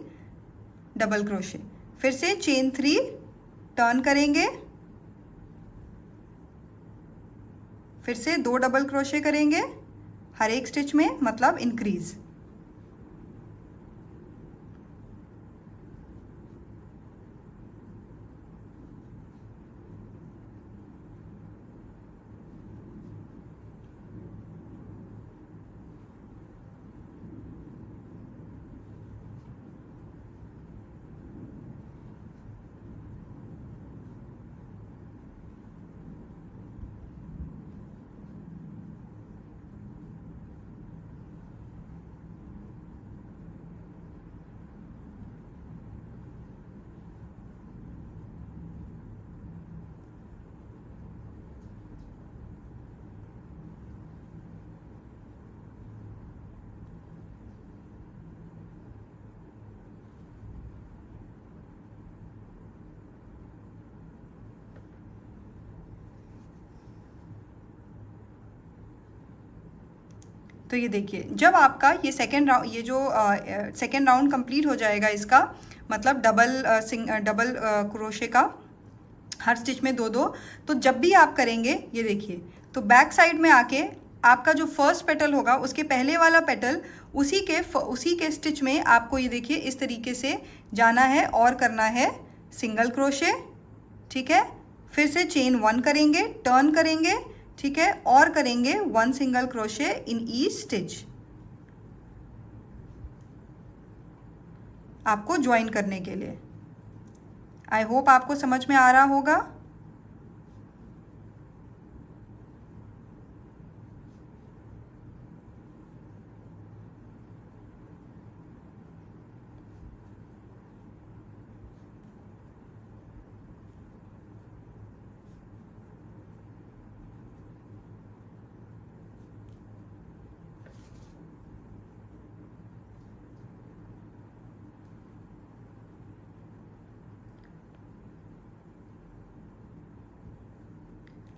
डबल क्रोशे। फिर से चेन 3 टर्न करेंगे, फिर से 2 डबल क्रोशे करेंगे हर एक स्टिच में, मतलब इंक्रीज। तो ये देखिए, जब आपका ये सेकेंड राउंड, ये जो सेकेंड राउंड कंप्लीट हो जाएगा इसका, मतलब डबल क्रोशे का हर स्टिच में 2 2, तो जब भी आप करेंगे ये देखिए, तो बैक साइड में आके आपका जो फर्स्ट पेटल होगा उसके पहले वाला पेटल उसी के स्टिच में आपको ये देखिए इस तरीके से जाना है और करना है सिंगल क्रोशे। ठीक है, फिर से चेन 1 करेंगे, टर्न करेंगे। ठीक है, और करेंगे 1 single crochet in each stitch आपको ज्वाइन करने के लिए। आई होप आपको समझ में आ रहा होगा।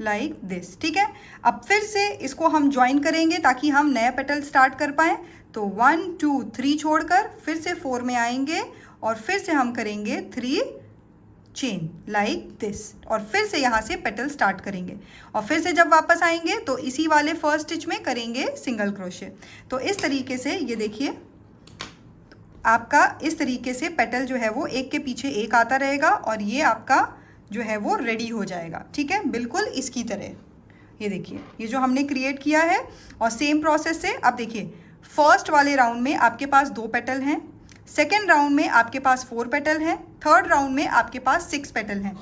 Like this. ठीक है, अब फिर से इसको हम ज्वाइन करेंगे ताकि हम नया पेटल स्टार्ट कर पाएँ। तो 1 2 3 छोड़कर फिर से 4 में आएंगे और फिर से हम करेंगे 3 चेन लाइक दिस, और फिर से यहाँ से पेटल स्टार्ट करेंगे और फिर से जब वापस आएंगे तो इसी वाले फर्स्ट स्टिच में करेंगे सिंगल क्रोशे। तो इस तरीके से ये देखिए आपका इस तरीके से पेटल जो है वो एक के पीछे एक आता रहेगा और ये आपका जो है वो रेडी हो जाएगा। ठीक है, बिल्कुल इसकी तरह। ये देखिए ये जो हमने क्रिएट किया है और सेम प्रोसेस से अब देखिए फर्स्ट वाले राउंड में आपके पास 2 पेटल हैं, सेकेंड राउंड में आपके पास 4 पेटल हैं, थर्ड राउंड में आपके पास 6 पेटल हैं।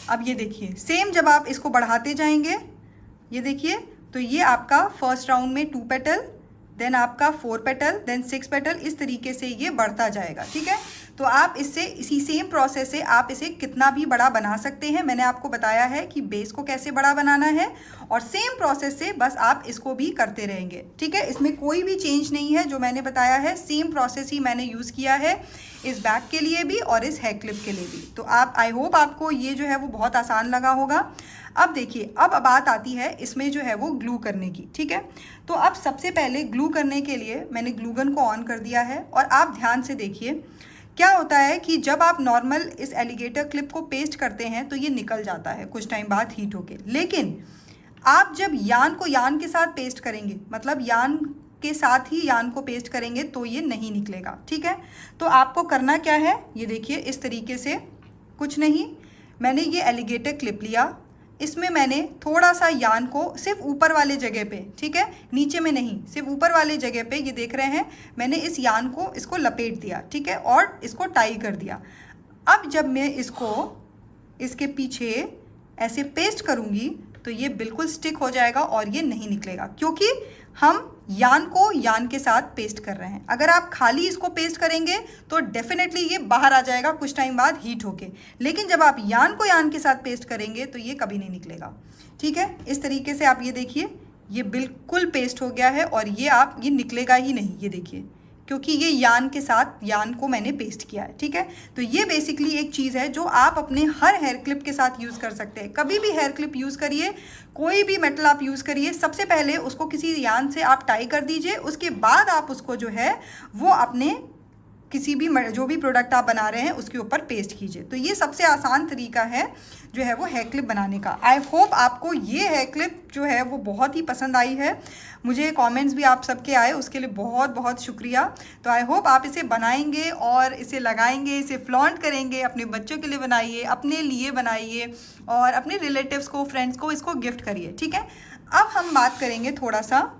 अब ये देखिए सेम जब आप इसको बढ़ाते जाएंगे, ये देखिए तो ये आपका फर्स्ट राउंड में 2 पेटल, देन आपका 4 पेटल, देन 6 पेटल, इस तरीके से ये बढ़ता जाएगा। ठीक है, तो आप इससे इसी सेम प्रोसेस से आप इसे कितना भी बड़ा बना सकते हैं। मैंने आपको बताया है कि बेस को कैसे बड़ा बनाना है और सेम प्रोसेस से बस आप इसको भी करते रहेंगे। ठीक है, इसमें कोई भी चेंज नहीं है, जो मैंने बताया है सेम प्रोसेस ही मैंने यूज़ किया है इस बैग के लिए भी और इस हेयर क्लिप के लिए भी। तो आप आई होप आपको ये जो है वो बहुत आसान लगा होगा। अब देखिए अब बात आती है इसमें जो है वो ग्लू करने की। ठीक है, तो अब सबसे पहले ग्लू करने के लिए मैंने ग्लू गन को ऑन कर दिया है और आप ध्यान से देखिए क्या होता है कि जब आप नॉर्मल इस एलिगेटर क्लिप को पेस्ट करते हैं तो ये निकल जाता है कुछ टाइम बाद हीट होके, लेकिन आप जब यान को यान के साथ पेस्ट करेंगे, मतलब यान के साथ ही यान को पेस्ट करेंगे तो ये नहीं निकलेगा। ठीक है, तो आपको करना क्या है, ये देखिए इस तरीके से, कुछ नहीं, मैंने ये एलिगेटर क्लिप लिया, इसमें मैंने थोड़ा सा यान को सिर्फ ऊपर वाले जगह पे, ठीक है, नीचे में नहीं, सिर्फ ऊपर वाले जगह पे, ये देख रहे हैं मैंने इस यान को इसको लपेट दिया। ठीक है, और इसको टाई कर दिया। अब जब मैं इसको इसके पीछे ऐसे पेस्ट करूँगी तो ये बिल्कुल स्टिक हो जाएगा और ये नहीं निकलेगा, क्योंकि हम यान को यान के साथ पेस्ट कर रहे हैं। अगर आप खाली इसको पेस्ट करेंगे तो डेफिनेटली ये बाहर आ जाएगा कुछ टाइम बाद हीट होके, लेकिन जब आप यान को यान के साथ पेस्ट करेंगे तो ये कभी नहीं निकलेगा। ठीक है, इस तरीके से आप ये देखिए ये बिल्कुल पेस्ट हो गया है और ये निकलेगा ही नहीं, ये देखिए, क्योंकि ये यान के साथ यान को मैंने पेस्ट किया है। ठीक है, तो ये बेसिकली एक चीज़ है जो आप अपने हर हेयर क्लिप के साथ यूज़ कर सकते हैं। कभी भी हेयर क्लिप यूज़ करिए, कोई भी मेटल आप यूज़ करिए, सबसे पहले उसको किसी यान से आप टाई कर दीजिए, उसके बाद आप उसको जो है वो अपने किसी भी जो भी प्रोडक्ट आप बना रहे हैं उसके ऊपर पेस्ट कीजिए। तो ये सबसे आसान तरीका है जो है वो हेयर क्लिप बनाने का। आई होप आपको ये हेयर क्लिप जो है वो बहुत ही पसंद आई है। मुझे कमेंट्स भी आप सबके आए, उसके लिए बहुत बहुत शुक्रिया। तो आई होप आप इसे बनाएंगे और इसे लगाएंगे, इसे फ्लॉन्ट करेंगे, अपने बच्चों के लिए बनाइए, अपने लिए बनाइए और अपने रिलेटिव्स को, फ्रेंड्स को इसको गिफ्ट करिए। ठीक है, अब हम बात करेंगे थोड़ा सा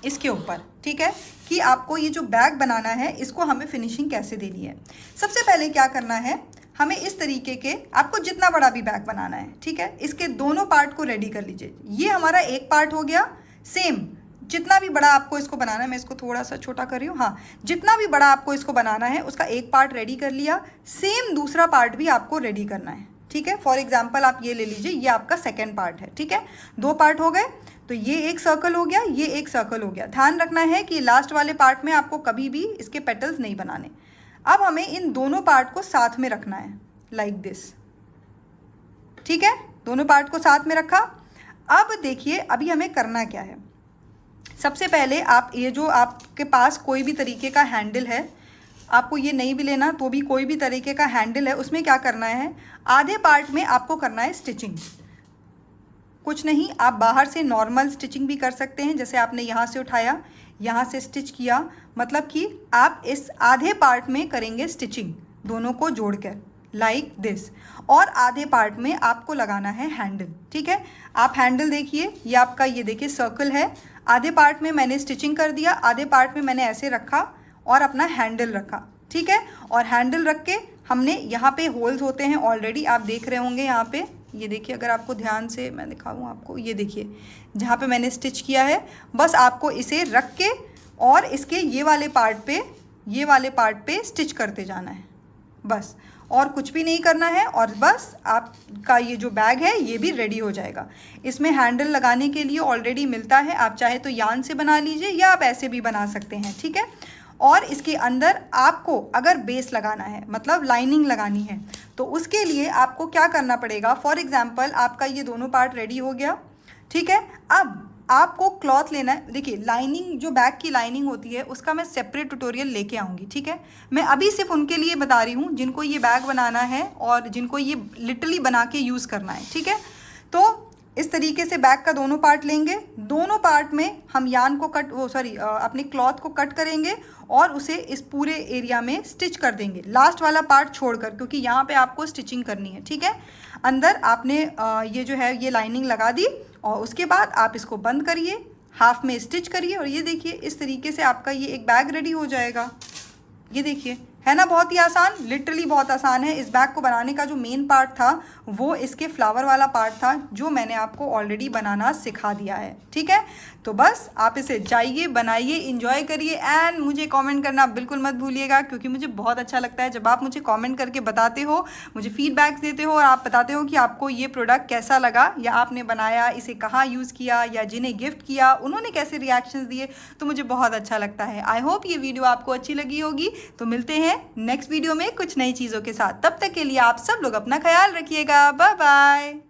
इसके ऊपर, ठीक है, कि आपको ये जो बैग बनाना है इसको हमें फिनिशिंग कैसे देनी है। सबसे पहले क्या करना है, हमें इस तरीके के, आपको जितना बड़ा भी बैग बनाना है, ठीक है, इसके दोनों पार्ट को रेडी कर लीजिए। ये हमारा एक पार्ट हो गया। सेम जितना भी बड़ा आपको इसको बनाना है, मैं इसको थोड़ा सा छोटा कर रही हूँ, हाँ, जितना भी बड़ा आपको इसको बनाना है उसका एक पार्ट रेडी कर लिया, सेम दूसरा पार्ट भी आपको रेडी करना है। ठीक है, फॉर एग्जाम्पल आप ये ले लीजिए, ये आपका सेकेंड पार्ट है। ठीक है, 2 पार्ट हो गए, तो ये एक सर्कल हो गया, ये एक सर्कल हो गया। ध्यान रखना है कि लास्ट वाले पार्ट में आपको कभी भी इसके पेटल्स नहीं बनाने। अब हमें इन दोनों पार्ट को साथ में रखना है, लाइक दिस। ठीक है, दोनों पार्ट को साथ में रखा। अब देखिए अभी हमें करना क्या है। सबसे पहले आप ये जो आपके पास कोई भी तरीके का हैंडल है, आपको ये नहीं भी लेना तो भी कोई भी तरीके का हैंडल है, उसमें क्या करना है, आधे पार्ट में आपको करना है स्टिचिंग। कुछ नहीं, आप बाहर से नॉर्मल स्टिचिंग भी कर सकते हैं, जैसे आपने यहाँ से उठाया, यहाँ से स्टिच किया, मतलब कि आप इस आधे पार्ट में करेंगे स्टिचिंग दोनों को जोड़कर, लाइक दिस। और आधे पार्ट में आपको लगाना है हैंडल। ठीक है, आप हैंडल देखिए, ये आपका, ये देखिए सर्कल है। आधे पार्ट में मैंने स्टिचिंग कर दिया, आधे पार्ट में मैंने ऐसे रखा और अपना हैंडल रखा। ठीक है, और हैंडल रख के हमने यहाँ पे होल्स होते हैं ऑलरेडी, आप देख रहे होंगे यहाँ पे, ये देखिए, अगर आपको ध्यान से मैं दिखाऊँ आपको, ये देखिए जहाँ पे मैंने स्टिच किया है, बस आपको इसे रख के और इसके ये वाले पार्ट पे स्टिच करते जाना है, बस, और कुछ भी नहीं करना है। और बस आपका ये जो बैग है ये भी रेडी हो जाएगा। इसमें हैंडल लगाने के लिए ऑलरेडी मिलता है, आप चाहे तो यान से बना लीजिए या आप ऐसे भी बना सकते हैं। ठीक है, और इसके अंदर आपको अगर बेस लगाना है, मतलब लाइनिंग लगानी है, तो उसके लिए आपको क्या करना पड़ेगा। फॉर एग्जांपल आपका ये दोनों पार्ट रेडी हो गया। ठीक है, अब आपको क्लॉथ लेना है। देखिए लाइनिंग, जो बैग की लाइनिंग होती है उसका मैं सेपरेट ट्यूटोरियल लेके आऊँगी, ठीक है। मैं अभी सिर्फ उनके लिए बता रही हूँ जिनको ये बैग बनाना है और जिनको ये लिटरली बना के यूज़ करना है, ठीक है। तो इस तरीके से बैग का दोनों पार्ट लेंगे, दोनों पार्ट में हम यान को अपने क्लॉथ को कट करेंगे और उसे इस पूरे एरिया में स्टिच कर देंगे, लास्ट वाला पार्ट छोड़कर, क्योंकि यहाँ पे आपको स्टिचिंग करनी है, ठीक है। अंदर आपने ये जो है ये लाइनिंग लगा दी और उसके बाद आप इसको बंद करिए, हाफ में स्टिच करिए और ये देखिए इस तरीके से आपका ये एक बैग रेडी हो जाएगा। ये देखिए, है ना बहुत ही आसान, लिटरली बहुत आसान है। इस बैग को बनाने का जो मेन पार्ट था वो इसके फ्लावर वाला पार्ट था, जो मैंने आपको ऑलरेडी बनाना सिखा दिया है, ठीक है। तो बस आप इसे जाइए, बनाइए, इंजॉय करिए एंड मुझे कमेंट करना बिल्कुल मत भूलिएगा, क्योंकि मुझे बहुत अच्छा लगता है जब आप मुझे कमेंट करके बताते हो, मुझे फीडबैक्स देते हो और आप बताते हो कि आपको ये प्रोडक्ट कैसा लगा, या आपने बनाया, इसे कहाँ यूज़ किया, या जिन्हें गिफ्ट किया उन्होंने कैसे रिएक्शंस दिए, तो मुझे बहुत अच्छा लगता है। आई होप ये वीडियो आपको अच्छी लगी होगी। तो मिलते हैं नेक्स्ट वीडियो में कुछ नई चीज़ों के साथ। तब तक के लिए आप सब लोग अपना ख्याल रखिएगा। Bye bye.